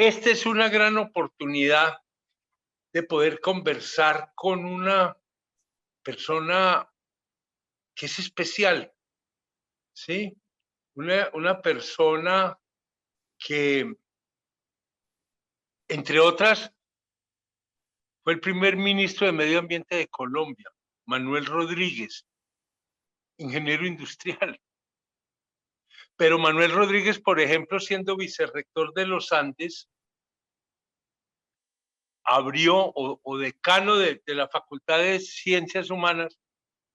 esta es una gran oportunidad de poder conversar con una persona que es especial, ¿sí? Una persona que, entre otras, fue el primer ministro de Medio Ambiente de Colombia, Manuel Rodríguez, ingeniero industrial. Pero Manuel Rodríguez, por ejemplo, siendo vicerrector de los Andes, abrió, o decano de la Facultad de Ciencias Humanas,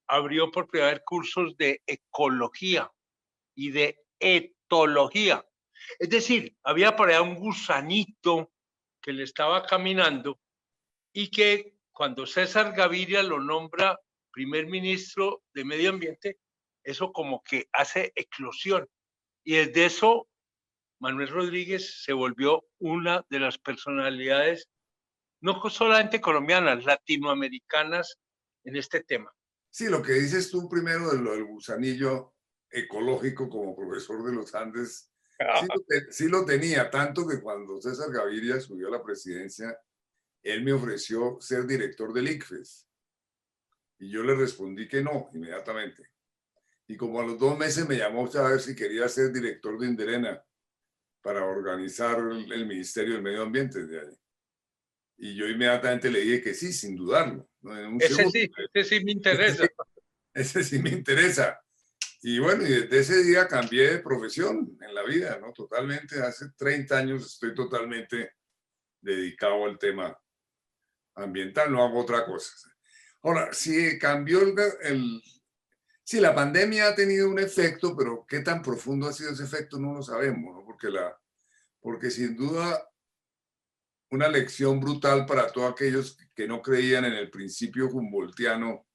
abrió por primera vez cursos de ecología y de etología. Es decir, había por allá un gusanito que le estaba caminando y que cuando César Gaviria lo nombra primer ministro de Medio Ambiente, eso como que hace eclosión. Y desde eso, Manuel Rodríguez se volvió una de las personalidades, no solamente colombianas, latinoamericanas en este tema. Sí, lo que dices tú primero del gusanillo ecológico como profesor de los Andes, sí lo tenía, tanto que cuando César Gaviria subió a la presidencia, él me ofreció ser director del ICFES. Y yo le respondí que no, inmediatamente. Y como a los 2 meses me llamó a ver si quería ser director de Inderena para organizar el Ministerio del Medio Ambiente de ahí. Y yo inmediatamente le dije que sí, sin dudarlo. ¿No? En un segundo. Ese sí me interesa. Ese sí me interesa. Y bueno, y desde ese día cambié de profesión en la vida, ¿no? Totalmente, hace 30 años estoy totalmente dedicado al tema ambiental, no hago otra cosa. Ahora, si cambió sí, la pandemia ha tenido un efecto, pero qué tan profundo ha sido ese efecto no lo sabemos, ¿no? Porque sin duda una lección brutal para todos aquellos que no creían en el principio humboldtiano,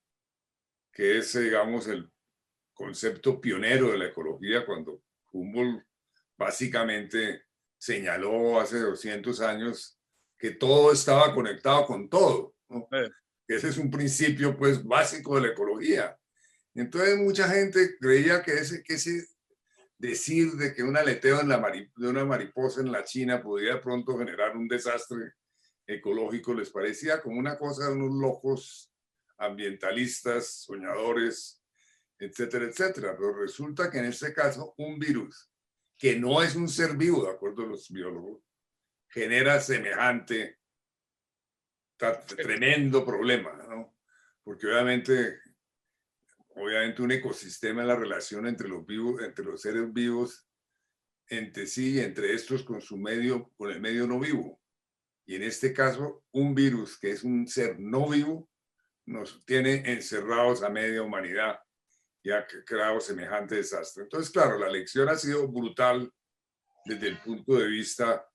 que es, digamos, el concepto pionero de la ecología, cuando Humboldt básicamente señaló hace 200 años que todo estaba conectado con todo, ¿no? Ese es un principio pues básico de la ecología. Entonces mucha gente creía que ese decir de que un aleteo de una mariposa en la China podía de pronto generar un desastre ecológico les parecía como una cosa de unos locos ambientalistas, soñadores, etcétera, etcétera. Pero resulta que en este caso un virus, que no es un ser vivo, de acuerdo a los biólogos, genera semejante tremendo problema, ¿no? Porque obviamente un ecosistema es la relación entre los vivos, entre los seres vivos, entre sí y entre estos con su medio, con el medio no vivo. Y en este caso, un virus que es un ser no vivo nos tiene encerrados a media humanidad y ha creado semejante desastre. Entonces, claro, la lección ha sido brutal desde el punto de vista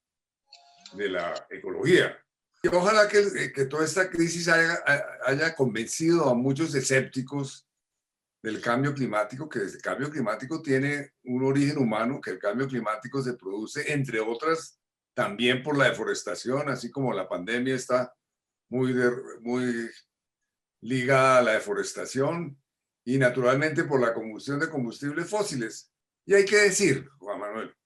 de la ecología. Y ojalá que toda esta crisis haya convencido a muchos escépticos del cambio climático, que el cambio climático tiene un origen humano, que el cambio climático se produce, entre otras, también por la deforestación, así como la pandemia está muy ligada a la deforestación y naturalmente por la combustión de combustibles fósiles. Y hay que decir, Juan Manuel,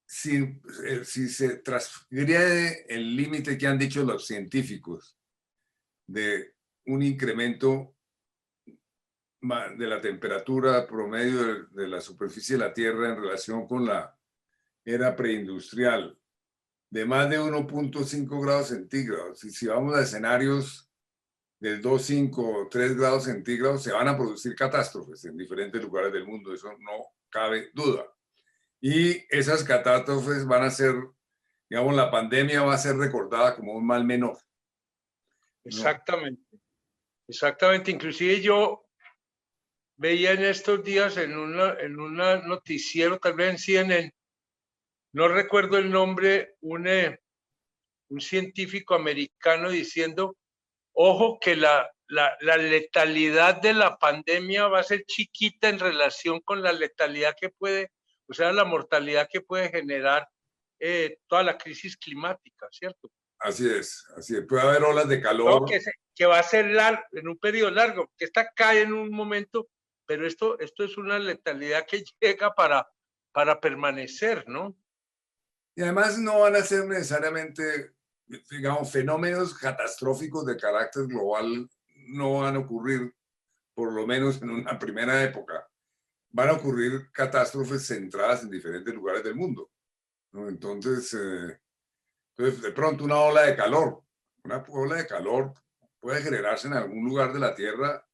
si se transgrede el límite que han dicho los científicos de un incremento de la temperatura promedio de la superficie de la Tierra en relación con la era preindustrial de más de 1.5 grados centígrados, y si vamos a escenarios del 2,5 o 3 grados centígrados, se van a producir catástrofes en diferentes lugares del mundo, eso no cabe duda. Y esas catástrofes van a ser, digamos, la pandemia va a ser recordada como un mal menor. Exactamente, ¿no? Exactamente. Inclusive yo veía en estos días en una noticiero, tal vez en CNN, no recuerdo el nombre, un científico americano diciendo, ojo que la letalidad de la pandemia va a ser chiquita en relación con la letalidad que puede, o sea, la mortalidad que puede generar toda la crisis climática, ¿cierto? Así es, así es. Puede haber olas de No, calor. que va a ser largo, en un periodo largo, que esta cae en un momento, pero esto es una letalidad que llega para permanecer, ¿no? Y además no van a ser necesariamente, digamos, fenómenos catastróficos de carácter global, no van a ocurrir, por lo menos en una primera época. Van a ocurrir catástrofes centradas en diferentes lugares del mundo, ¿no? Entonces, de pronto una ola de calor puede generarse en algún lugar de la Tierra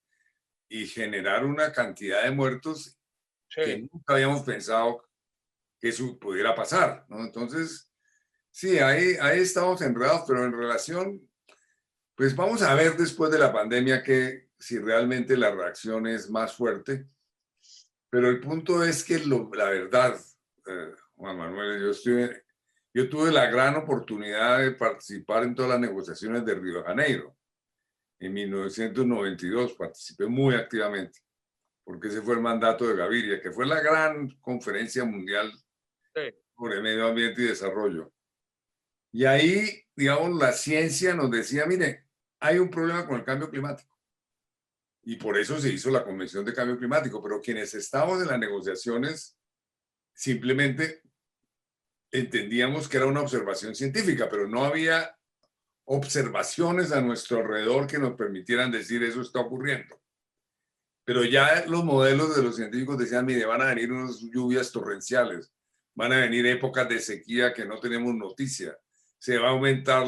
y generar una cantidad de muertos que Sí. nunca habíamos pensado que eso pudiera pasar, ¿no? Entonces, sí, ahí estamos enredados, pero en relación, pues vamos a ver después de la pandemia que si realmente la reacción es más fuerte, pero el punto es que la verdad, Juan Manuel, yo tuve la gran oportunidad de participar en todas las negociaciones de Río de Janeiro. En 1992 participé muy activamente, porque ese fue el mandato de Gaviria, que fue la gran conferencia mundial Sí. sobre medio ambiente y desarrollo. Y ahí, digamos, la ciencia nos decía, mire, hay un problema con el cambio climático. Y por eso se hizo la Convención de Cambio Climático, pero quienes estábamos en las negociaciones simplemente entendíamos que era una observación científica, pero no había observaciones a nuestro alrededor que nos permitieran decir eso está ocurriendo. Pero ya los modelos de los científicos decían, mire, van a venir unas lluvias torrenciales, van a venir épocas de sequía que no tenemos noticia, se va a aumentar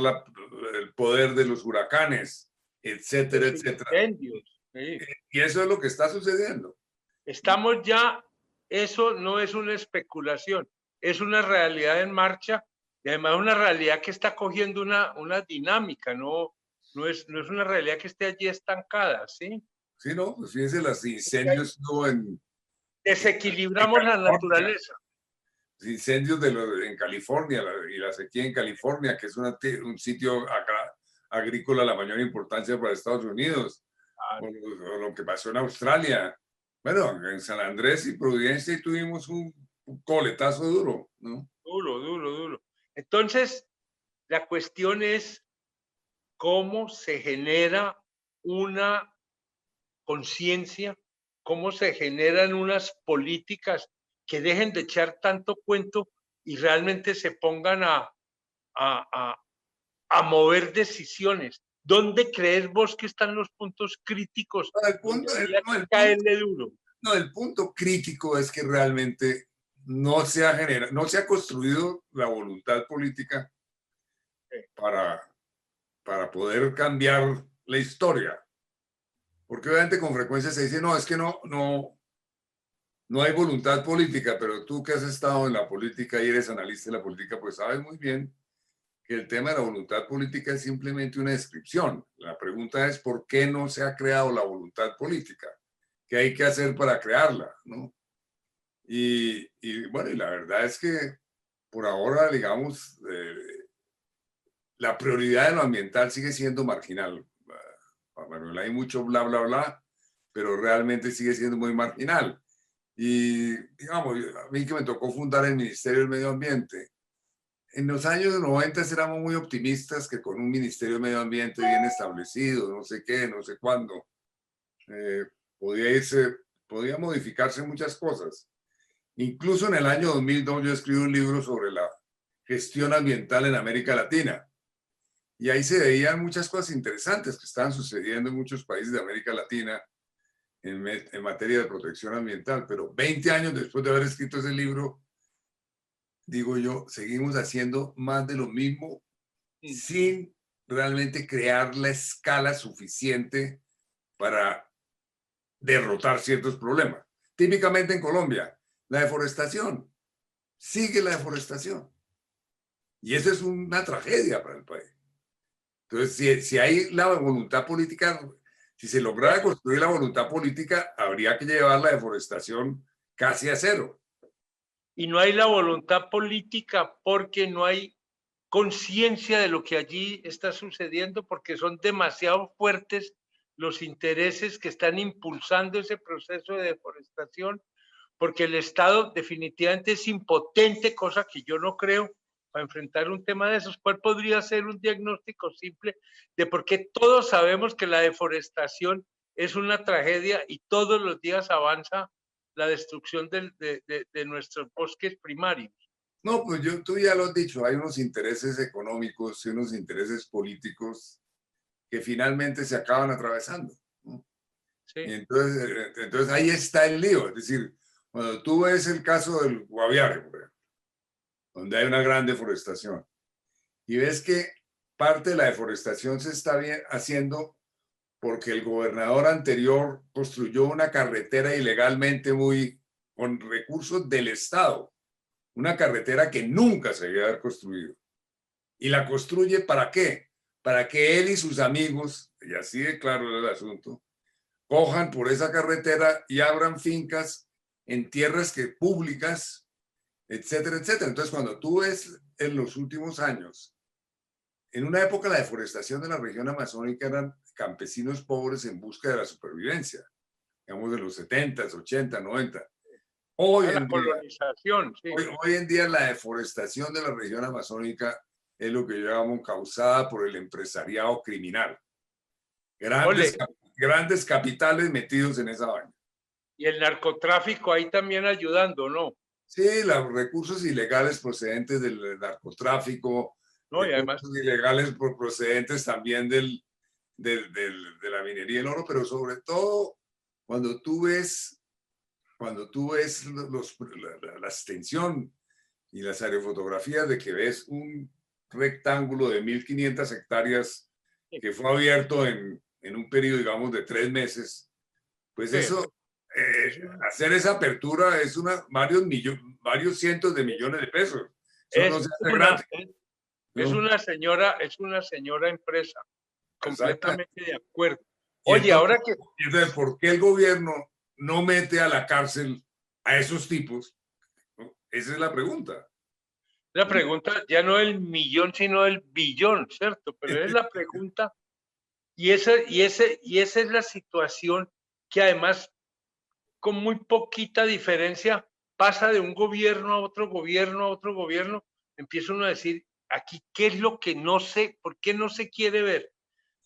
el poder de los huracanes, etcétera, Los etcétera. incendios. Sí. Y eso es lo que está sucediendo. Estamos ya, eso no es una especulación, es una realidad en marcha y además una realidad que está cogiendo una dinámica, no es una realidad que esté allí estancada, ¿sí? Sí, ¿no? Pues fíjense los Es que incendios ¿no? en desequilibramos la California, naturaleza. los incendios en California y la sequía en California, que es un sitio agrícola de la mayor importancia para Estados Unidos, Ah, o lo que pasó en Australia. Bueno, en San Andrés y Providencia tuvimos un coletazo duro, ¿no? duro, duro, duro. Entonces, la cuestión es cómo se genera una conciencia, cómo se generan unas políticas que dejen de echar tanto cuento y realmente se pongan a, a mover decisiones. ¿Dónde crees vos que están los puntos críticos No, el donde punto, habría no, que caerle duro? no, el punto crítico es que realmente no se ha construido la voluntad política para, para poder cambiar la historia. Porque obviamente con frecuencia se dice, no, es que no hay voluntad política, pero tú que has estado en la política y eres analista de la política, pues sabes muy bien que el tema de la voluntad política es simplemente una descripción. La pregunta es por qué no se ha creado la voluntad política, qué hay que hacer para crearla, ¿no? Bueno, y la verdad es que por ahora, digamos, la prioridad de lo ambiental sigue siendo marginal. Bueno, hay mucho bla, bla, bla, pero realmente sigue siendo muy marginal. Y, digamos, a mí que me tocó fundar el Ministerio del Medio Ambiente, en los años 90 éramos muy optimistas que con un Ministerio del Medio Ambiente bien establecido, no sé qué, no sé cuándo, eh, podía modificarse muchas cosas. Incluso en el año 2002 yo escribí un libro sobre la gestión ambiental en América Latina. Y ahí se veían muchas cosas interesantes que estaban sucediendo en muchos países de América Latina en materia de protección ambiental. Pero 20 años después de haber escrito ese libro, digo yo, seguimos haciendo más de lo mismo sin realmente crear la escala suficiente para derrotar ciertos problemas. Típicamente en Colombia, la deforestación. Sigue la deforestación. Y eso es una tragedia para el país. Entonces, si hay la voluntad política, si se lograra construir la voluntad política, habría que llevar la deforestación casi a cero. Y no hay la voluntad política porque no hay conciencia de lo que allí está sucediendo, porque son demasiado fuertes los intereses que están impulsando ese proceso de deforestación, porque el Estado definitivamente es impotente, cosa que yo no creo, para enfrentar un tema de esos. ¿Cuál podría ser un diagnóstico simple de por qué todos sabemos que la deforestación es una tragedia y todos los días avanza la destrucción de nuestros bosques primarios? No, pues tú ya lo has dicho, hay unos intereses económicos y unos intereses políticos que finalmente se acaban atravesando, ¿no? Y Sí, entonces ahí está el lío. Es decir, cuando tú ves el caso del Guaviare, por ejemplo, donde hay una gran deforestación, y ves que parte de la deforestación se está haciendo porque el gobernador anterior construyó una carretera ilegalmente con recursos del Estado, una carretera que nunca se debía haber construido. ¿Y la construye para qué? Para que él y sus amigos, y así de claro el asunto, cojan por esa carretera y abran fincas en tierras públicas, etcétera, etcétera. Entonces, cuando tú ves en los últimos años, en una época la deforestación de la región amazónica eran campesinos pobres en busca de la supervivencia, digamos de los 70, 80, 90. Hoy a la en día, colonización, sí. hoy en día la deforestación de la región amazónica es lo que yo llamo causada por el empresariado criminal. Grandes, Ole, grandes capitales metidos en esa vaina. y el narcotráfico ahí también ayudando, ¿no? Sí, los recursos ilegales procedentes del narcotráfico, No, y además, recursos ilegales procedentes también de la minería del oro, pero sobre todo cuando tú ves, la extensión y las aerofotografías de que ves un rectángulo de 1.500 hectáreas que fue abierto en un periodo, digamos, de 3 meses, pues sí, eso, es, un- hacer esa apertura es varios cientos de millones de pesos. Eso no es se hace una, gratis, es ¿no? es una señora empresa, Exactamente. completamente de acuerdo. Y Oye, entonces, ahora que ¿por qué el gobierno no mete a la cárcel a esos tipos? ¿No? Esa es la pregunta. la pregunta, ya no el millón, sino el billón, ¿cierto? Pero es la pregunta, y esa es la situación que además, con muy poquita diferencia, pasa de un gobierno a otro gobierno a otro gobierno, empieza uno a decir, aquí, ¿qué es lo que no sé? ¿Por qué no se quiere ver?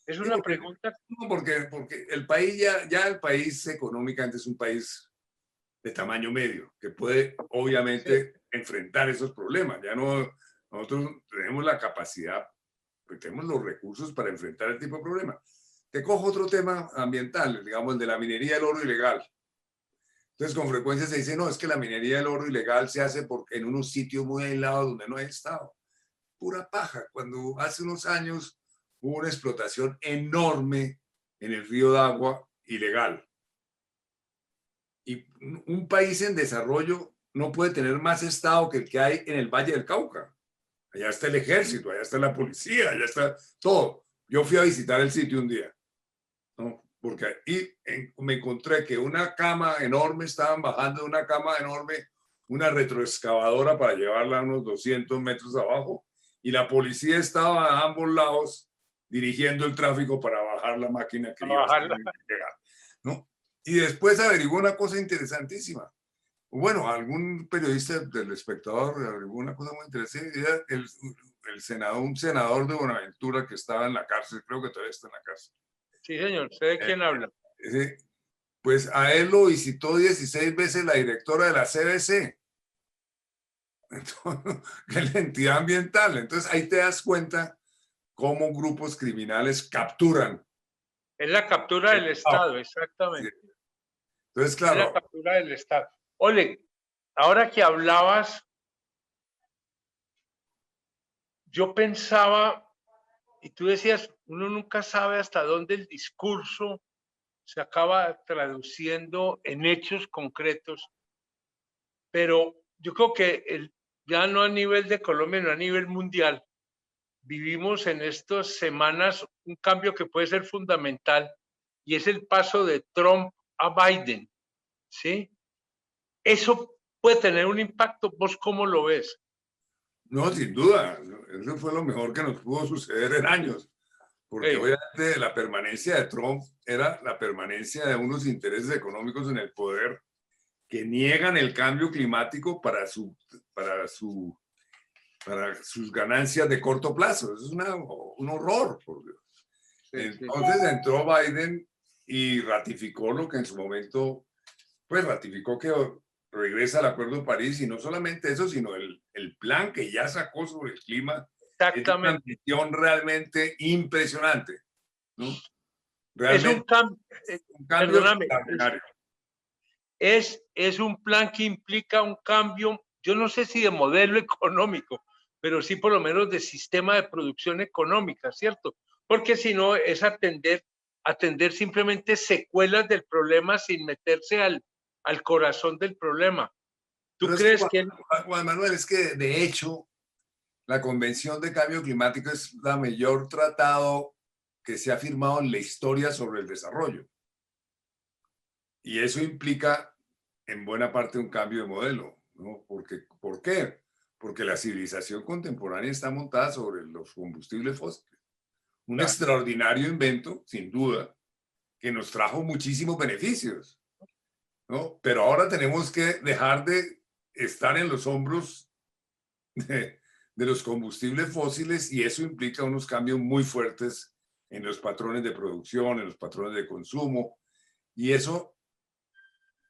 Es Sí, una pregunta. no, porque el país ya el país económicamente es un país de tamaño medio, que puede Sí, obviamente enfrentar esos problemas. Ya no, nosotros tenemos la capacidad, pues tenemos los recursos para enfrentar el tipo de problemas. Te cojo otro tema ambiental, digamos, el de la minería del oro ilegal. Entonces, con frecuencia se dice, no, es que la minería del oro ilegal se hace en unos sitios muy aislados donde no hay Estado. Pura paja. Cuando hace unos años hubo una explotación enorme en el río Dagua ilegal. Y un país en desarrollo no puede tener más Estado que el que hay en el Valle del Cauca. Allá está el ejército, allá está la policía, allá está todo. Yo fui a visitar el sitio un día, ¿no? Porque ahí me encontré que una cama enorme, estaban bajando de una cama enorme, una retroexcavadora para llevarla a unos 200 metros abajo, y la policía estaba a ambos lados dirigiendo el tráfico para bajar la máquina que a iba a bajarla. llegar, ¿no? Y después averiguó una cosa interesantísima. Bueno, algún periodista del Espectador averiguó una cosa muy interesante. Era un senador de Buenaventura que estaba en la cárcel, creo que todavía está en la cárcel. Sí, señor, sé de Eh, quién habla. ese, pues a él lo visitó 16 veces la directora de la CBC, entonces, la entidad ambiental. Entonces ahí te das cuenta cómo grupos criminales capturan. Es la captura del Estado, exactamente. Entonces, Es la claro, captura del Estado. Ole, ahora que hablabas, yo pensaba, y tú decías, uno nunca sabe hasta dónde el discurso se acaba traduciendo en hechos concretos, pero yo creo que ya no a nivel de Colombia, no a nivel mundial, vivimos en estas semanas un cambio que puede ser fundamental y es el paso de Trump a Biden, ¿sí? Eso puede tener un impacto. ¿Vos cómo lo ves? no, sin duda, eso fue lo mejor que nos pudo suceder en años, porque Sí, obviamente la permanencia de Trump era la permanencia de unos intereses económicos en el poder que niegan el cambio climático para su, para sus ganancias de corto plazo. Eso es un horror, por Dios. sí, sí. Entonces entró Biden y ratificó lo que en su momento, pues ratificó que regresa al Acuerdo de París, y no solamente eso, sino el plan que ya sacó sobre el clima es una Exactamente. ambición realmente impresionante, ¿no? Es un Realmente cambio, un cambio perdóname, extraordinario. es un plan que implica un cambio, yo no sé si de modelo económico, pero sí por lo menos de sistema de producción económica, ¿cierto? Porque si no es atender simplemente secuelas del problema sin meterse al corazón del problema. ¿Tú Pero es que, crees que Juan Manuel, es que de hecho la Convención de Cambio Climático es la mayor tratado que se ha firmado en la historia sobre el desarrollo. Y eso implica en buena parte un cambio de modelo, ¿no? ¿Por qué? Porque la civilización contemporánea está montada sobre los combustibles fósiles. Un claro, extraordinario invento, sin duda, que nos trajo muchísimos beneficios, ¿no? Pero ahora tenemos que dejar de estar en los hombros de los combustibles fósiles, y eso implica unos cambios muy fuertes en los patrones de producción, en los patrones de consumo, y eso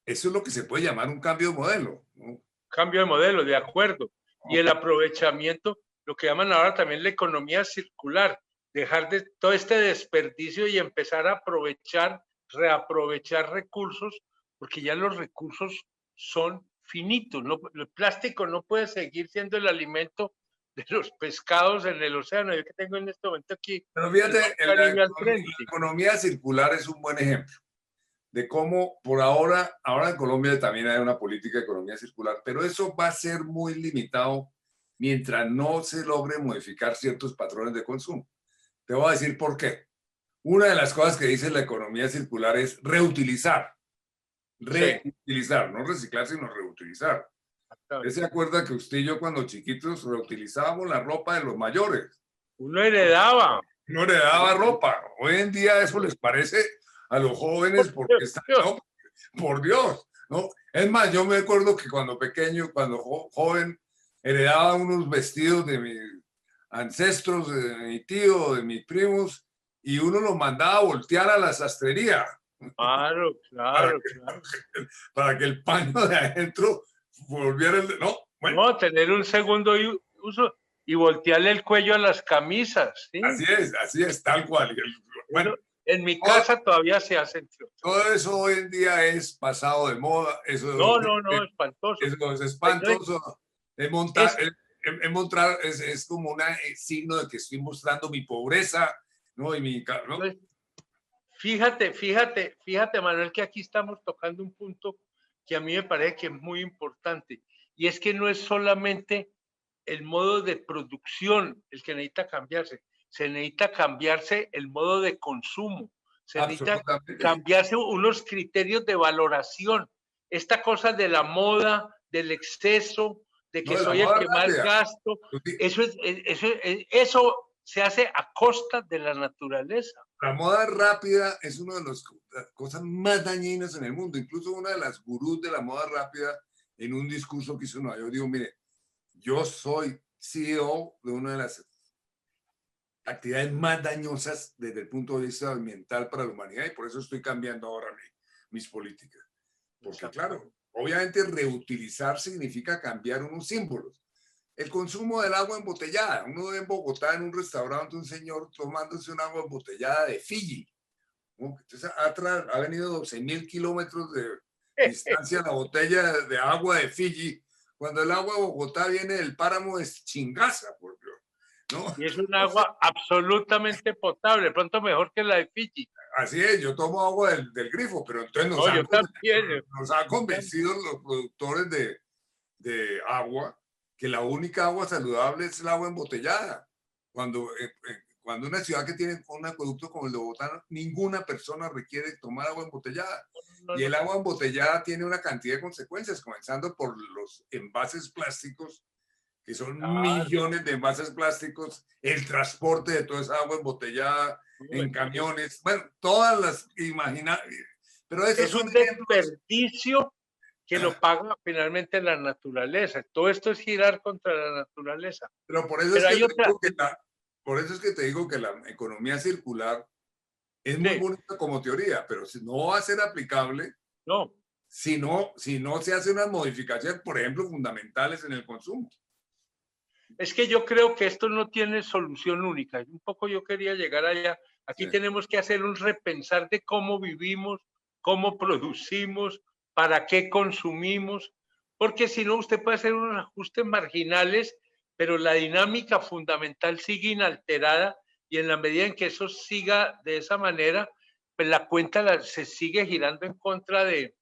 es lo que se puede llamar un cambio de modelo, ¿no? cambio de modelo, de acuerdo? Y el aprovechamiento, lo que llaman ahora también la economía circular, dejar de todo este desperdicio y empezar a aprovechar, reaprovechar recursos, porque ya los recursos son finitos. No, el plástico no puede seguir siendo el alimento de los pescados en el océano. Yo que tengo en este momento aquí Pero el fíjate, mar la Caribe al la frente. economía circular es un buen ejemplo de cómo por ahora en Colombia también hay una política de economía circular, pero eso va a ser muy limitado mientras no se logre modificar ciertos patrones de consumo. Te voy a decir por qué. Una de las cosas que dice la economía circular es reutilizar, Sí, no reciclar, sino reutilizar. ¿Usted exactamente. se acuerda que usted y yo cuando chiquitos reutilizábamos la ropa de los mayores? Uno heredaba. No le daba ropa. Hoy en día eso les parece a los jóvenes porque están, no, por Dios, ¿no? Es más, yo me acuerdo que cuando pequeño, cuando joven, heredaba unos vestidos de mis ancestros, de mi tío, de mis primos, y uno los mandaba a voltear a la sastrería Claro, para claro, que, claro. para que el paño de adentro volviera el... No, bueno, No, tener un segundo uso y voltearle el cuello a las camisas, ¿sí? así es, tal cual. Bueno, Eso, en mi todo, casa todavía se hace, entre otras. todo eso hoy en día es pasado de moda, No, no, no, espantoso. eso es Pues no, espantoso. Es montar, es, es como un signo de que estoy mostrando mi pobreza, ¿no? Y mi, ¿no? pues, fíjate, Manuel, que aquí estamos tocando un punto que a mí me parece que es muy importante. Y es que no es solamente el modo de producción el que necesita cambiarse, se necesita cambiarse el modo de consumo, se necesita Absolutamente. cambiarse unos criterios de valoración. Esta cosa de la moda, del exceso, de No, que de la soy el moda que más rápida. gasto, eso se hace a costa de la naturaleza. La moda rápida es una de las cosas más dañinas en el mundo. Incluso una de las gurús de la moda rápida, en un discurso que hizo en Nueva York, dijo, mire, yo soy CEO de una de las actividades más dañosas desde el punto de vista ambiental para la humanidad, y por eso estoy cambiando ahora mis políticas. Porque claro, obviamente reutilizar significa cambiar unos símbolos. El consumo del agua embotellada. Uno ve en Bogotá en un restaurante un señor tomándose un agua embotellada de Fiji, ¿no? Entonces ha venido 12.000 kilómetros de distancia la botella de agua de Fiji, cuando el agua de Bogotá viene del páramo de Chingaza, por Dios, ¿no? Y es un agua absolutamente potable, pronto mejor que la de Fiji. Así es, yo tomo agua del grifo, pero entonces No, yo también. nos han Yo también. convencido los productores de agua que la única agua saludable es el agua embotellada. Cuando una ciudad que tiene un acueducto como el de Bogotá, ninguna persona requiere tomar agua embotellada. No, Y no. el agua embotellada tiene una cantidad de consecuencias, comenzando por los envases plásticos, que son Claro, millones de envases plásticos, el transporte de toda esa agua embotellada no, en camiones, bueno, todas las imaginables. Pero esos es son un ejemplos. desperdicio que lo paga finalmente la naturaleza. Todo esto es girar contra la naturaleza. Pero por eso es Pero que hay te otra, digo por eso es que te digo que la economía circular es muy sí, bonita como teoría, pero si no va a ser aplicable, no. si no se hacen unas modificaciones, por ejemplo, fundamentales en el consumo. Es que yo creo que esto no tiene solución única. Un poco yo quería llegar allá. Aquí Sí. tenemos que hacer un repensar de cómo vivimos, cómo producimos, para qué consumimos, porque si no usted puede hacer unos ajustes marginales, pero la dinámica fundamental sigue inalterada y en la medida en que eso siga de esa manera, pues la cuenta se sigue girando en contra de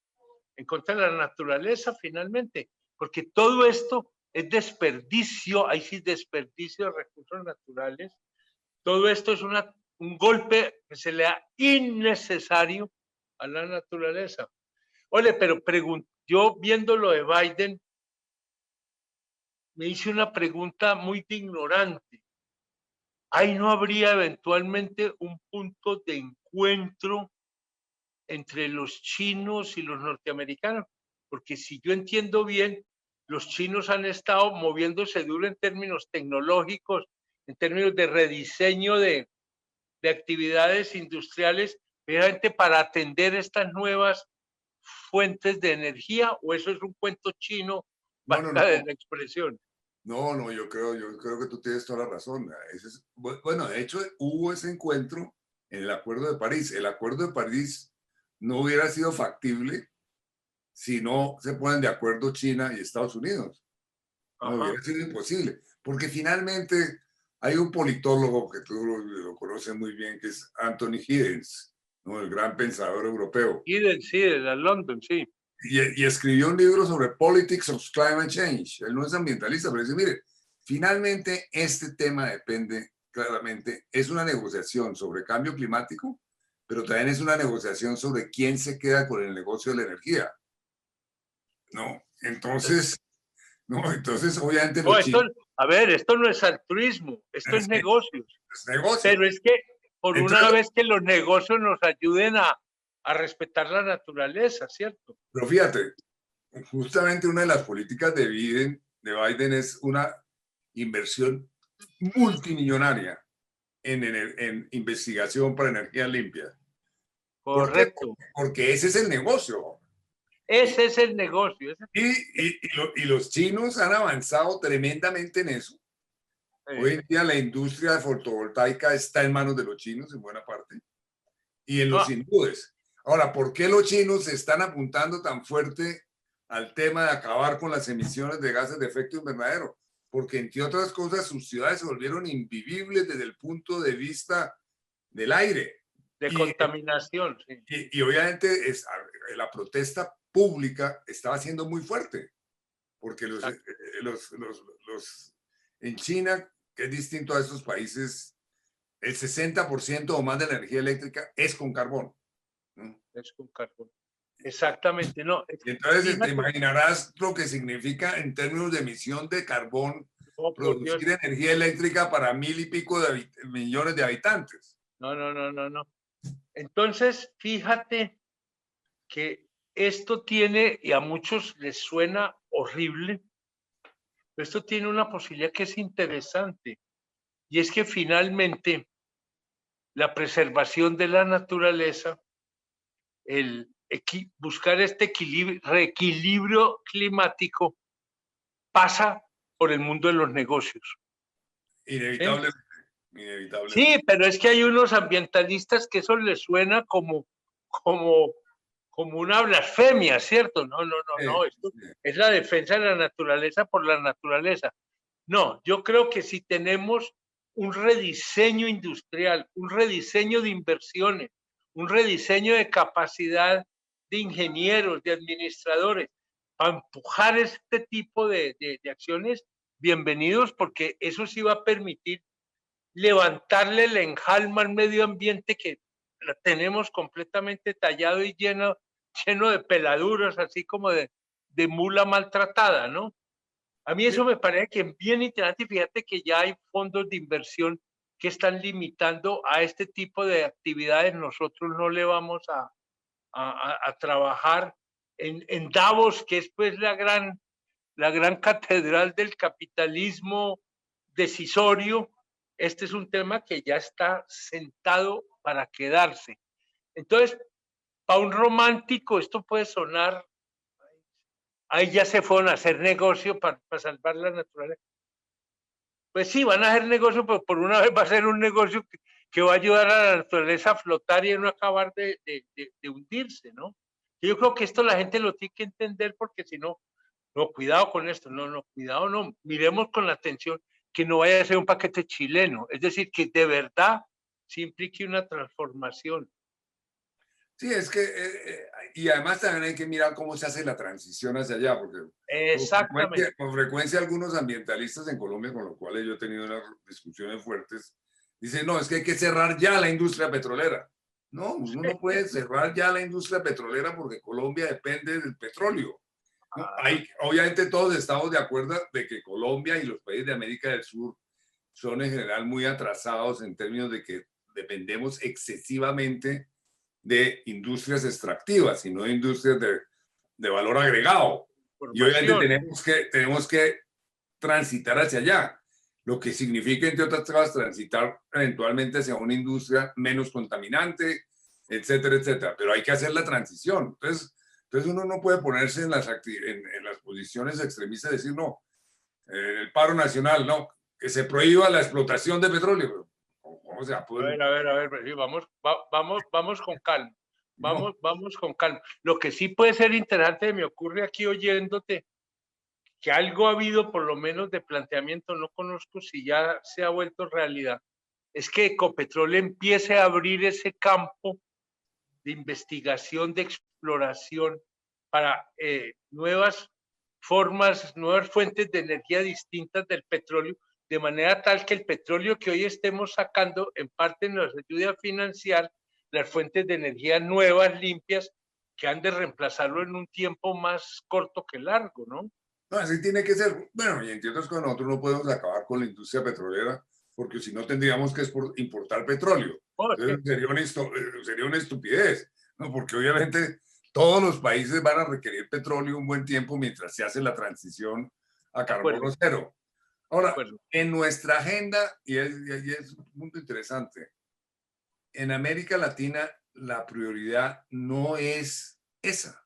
la naturaleza finalmente, porque todo esto es desperdicio, hay sí desperdicio de recursos naturales, todo esto es un golpe que se le da innecesario a la naturaleza. Oye, pero yo viendo lo de Biden, me hice una pregunta muy de ignorante. ¿Ahí no habría eventualmente un punto de encuentro entre los chinos y los norteamericanos? Porque si yo entiendo bien, los chinos han estado moviéndose duro en términos tecnológicos, en términos de rediseño de actividades industriales, precisamente para atender estas nuevas fuentes de energía, o eso es un cuento chino, No, no, valga de no. la expresión. No, yo creo que tú tienes toda la razón. Bueno, de hecho, hubo ese encuentro en el Acuerdo de París. El Acuerdo de París no hubiera sido factible si no se ponen de acuerdo China y Estados Unidos. No, Ajá. hubiera sido imposible, porque finalmente hay un politólogo que tú lo conoces muy bien, que es Anthony Giddens, ¿no? El gran pensador europeo. Sí, de la London, sí. Y escribió un libro sobre Politics of Climate Change. Él no es ambientalista, pero dice, mire, finalmente este tema depende claramente, es una negociación sobre cambio climático, pero también es una negociación sobre quién se queda con el negocio de la energía. ¿No? Entonces, obviamente No, los chinos... a ver, esto no es altruismo, esto es negocios. Es negocio. Pero es que por Entonces, una vez que los negocios nos ayuden a respetar la naturaleza, ¿cierto? pero fíjate, justamente una de las políticas de Biden es una inversión multimillonaria en investigación para energía limpia. ¿Por qué? Correcto. Porque ese es el negocio. Ese es el negocio. Y los chinos han avanzado tremendamente en eso. Hoy en día la industria fotovoltaica está en manos de los chinos en buena parte y en los hindúes. Ahora, ¿por qué los chinos se están apuntando tan fuerte al tema de acabar con las emisiones de gases de efecto invernadero? Porque, entre otras cosas, sus ciudades se volvieron invivibles desde el punto de vista del aire. De contaminación, sí. Y obviamente la protesta pública estaba siendo muy fuerte, porque en China, que es distinto a estos países, el 60% o más de la energía eléctrica es con carbón. ¿No? Es con carbón. Exactamente, no. Y entonces te Fíjate, imaginarás lo que significa en términos de emisión de carbón oh, por Dios. producir energía eléctrica para 1.000 y pico de millones de habitantes. No. Entonces, fíjate que esto tiene, y a muchos les suena horrible, pero esto tiene una posibilidad que es interesante, y es que finalmente la preservación de la naturaleza, buscar este reequilibrio climático pasa por el mundo de los negocios. Inevitable. Sí, pero es que hay unos ambientalistas que eso les suena como una blasfemia, ¿cierto? No, esto es la defensa de la naturaleza por la naturaleza. No, yo creo que si tenemos un rediseño industrial, un rediseño de inversiones, un rediseño de capacidad de ingenieros, de administradores, para empujar este tipo de acciones, bienvenidos, porque eso sí va a permitir levantarle el enjalma al medio ambiente que lo tenemos completamente tallado y lleno de peladuras, así como de mula maltratada, ¿no? A mí eso me parece que es bien interesante y fíjate que ya hay fondos de inversión que están limitando a este tipo de actividades. Nosotros no le vamos a trabajar en Davos, que es pues la gran catedral del capitalismo decisorio. Este es un tema que ya está sentado para quedarse. Entonces, para un romántico esto puede sonar ahí ya se fueron a hacer negocio para salvar la naturaleza. Pues sí, van a hacer negocio, pero por una vez va a ser un negocio que va a ayudar a la naturaleza a flotar y a no acabar de hundirse, ¿no? Yo creo que esto la gente lo tiene que entender, porque si no, no, cuidado con esto, no, cuidado, no, miremos con la atención que no vaya a ser un paquete chileno, es decir, que de verdad sí implique una transformación. Sí, es que, y además también hay que mirar cómo se hace la transición hacia allá, porque Exactamente. con frecuencia algunos ambientalistas en Colombia, con los cuales yo he tenido unas discusiones fuertes, dicen, no, es que hay que cerrar ya la industria petrolera. No, uno no puede cerrar ya la industria petrolera porque Colombia depende del petróleo. ¿No? Obviamente todos estamos de acuerdo de que Colombia y los países de América del Sur son en general muy atrasados en términos de que dependemos excesivamente de industrias extractivas y no de industrias de valor agregado. Y obviamente tenemos que transitar hacia allá, lo que significa, entre otras cosas, transitar eventualmente hacia una industria menos contaminante, etcétera, etcétera. Pero hay que hacer la transición. Entonces uno no puede ponerse en las posiciones extremistas y decir, no, el paro nacional, no, que se prohíba la explotación de petróleo. O sea, pues, a ver, sí, vamos con calma. no. Vamos con calma. Lo que sí puede ser interesante, me ocurre aquí oyéndote, que algo ha habido por lo menos de planteamiento, no conozco si ya se ha vuelto realidad, es que Ecopetrol empiece a abrir ese campo de investigación, de exploración para nuevas formas, nuevas fuentes de energía distintas del petróleo, de manera tal que el petróleo que hoy estemos sacando en parte nos ayude a financiar las fuentes de energía nuevas, limpias, que han de reemplazarlo en un tiempo más corto que largo, ¿no? No, así tiene que ser. Bueno, y entiendo que nosotros no podemos acabar con la industria petrolera, porque si no tendríamos que importar petróleo. Oh, Entonces sería una estupidez, ¿no? Porque obviamente todos los países van a requerir petróleo un buen tiempo mientras se hace la transición a de acuerdo, carbono cero. de Ahora, acuerdo. en nuestra agenda, y es un punto interesante, en América Latina la prioridad no es esa.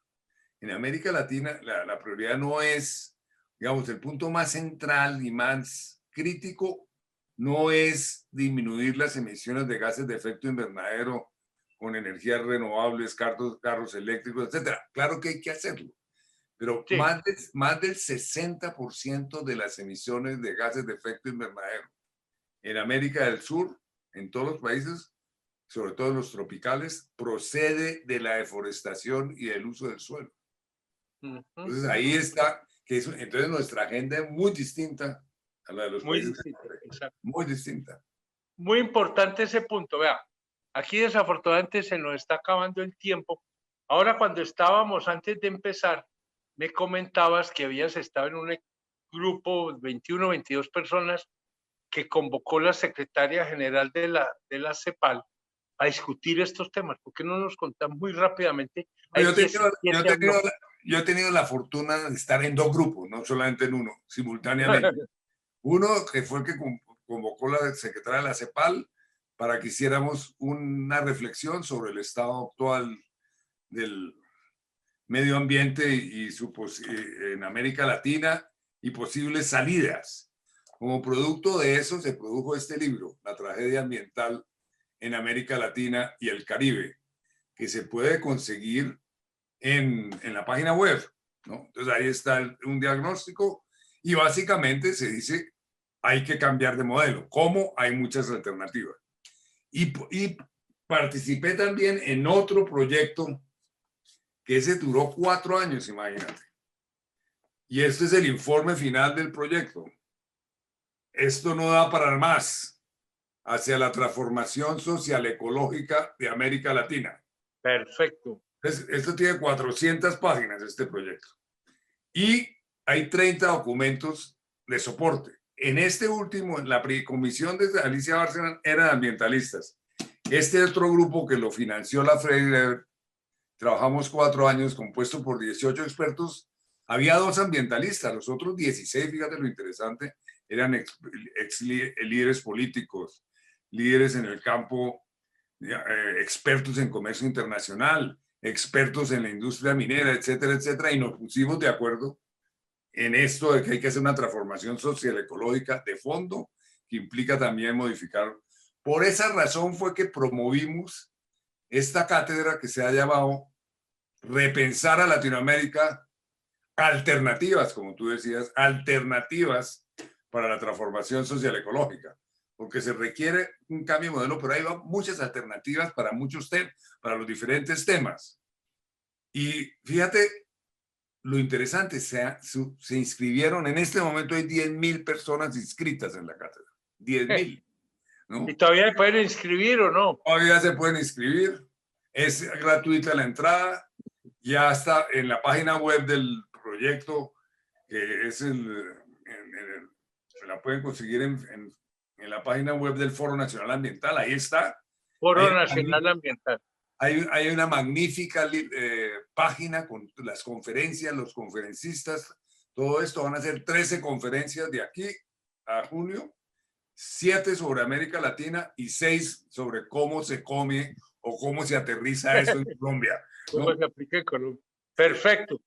En América Latina la prioridad no es, digamos, el punto más central y más crítico no es disminuir las emisiones de gases de efecto invernadero con energías renovables, carros eléctricos, etcétera. Claro que hay que hacerlo, pero Sí, más del 60% de las emisiones de gases de efecto invernadero en América del Sur, en todos los países, sobre todo los tropicales, procede de la deforestación y del uso del suelo. Entonces ahí está, entonces nuestra agenda es muy distinta a la de los muy países, distinto, exacto. muy distinta. Muy importante ese punto, vea, aquí desafortunadamente se nos está acabando el tiempo. Ahora, cuando estábamos antes de empezar, me comentabas que habías estado en un grupo, 21, 22 personas, que convocó la secretaria general de la CEPAL a discutir estos temas. ¿Por qué no nos contás muy rápidamente? Hay Yo he tenido, 17 habló. yo he tenido la fortuna de estar en dos grupos, no solamente en uno, simultáneamente. Uno que fue el que convocó la secretaria de la CEPAL para que hiciéramos una reflexión sobre el estado actual del medio ambiente y en América Latina y posibles salidas. Como producto de eso se produjo este libro, La tragedia ambiental en América Latina y el Caribe, que se puede conseguir en la página web, ¿no? Entonces ahí está un diagnóstico y básicamente se dice hay que cambiar de modelo. ¿Cómo? Hay muchas alternativas. Y participé también en otro proyecto que ese duró 4 años, imagínate. Y este es el informe final del proyecto. Esto no da para más hacia la transformación social ecológica de América Latina. Perfecto. Esto tiene 400 páginas, este proyecto. Y hay 30 documentos de soporte. En este último, en la comisión de Alicia Bárcena eran ambientalistas. Este otro grupo que lo financió la Freire, trabajamos 4 años, compuesto por 18 expertos. Había 2 ambientalistas, los otros 16, fíjate lo interesante, eran líderes políticos, líderes en el campo, expertos en comercio internacional, expertos en la industria minera, etcétera, etcétera, y nos pusimos de acuerdo en esto de que hay que hacer una transformación social ecológica de fondo, que implica también modificar. Por esa razón fue que promovimos esta cátedra que se ha llamado Repensar a Latinoamérica, alternativas, como tú decías, alternativas para la transformación social ecológica, porque se requiere un cambio de modelo, pero hay muchas alternativas para muchos temas, para los diferentes temas. Y fíjate lo interesante, se inscribieron, en este momento hay 10.000 personas inscritas en la cátedra, 10.000, ¿no? ¿Y todavía se pueden inscribir o no? Todavía se pueden inscribir, es gratuita la entrada, ya está en la página web del proyecto, que es se la pueden conseguir en la página web del Foro Nacional Ambiental, ahí está. Foro Nacional Ambiental. Hay una magnífica página con las conferencias, los conferencistas, todo esto. Van a ser 13 conferencias de aquí a junio, 7 sobre América Latina y 6 sobre cómo se come o cómo se aterriza eso en Colombia, ¿no? ¿Cómo se aplica en Colombia? Perfecto.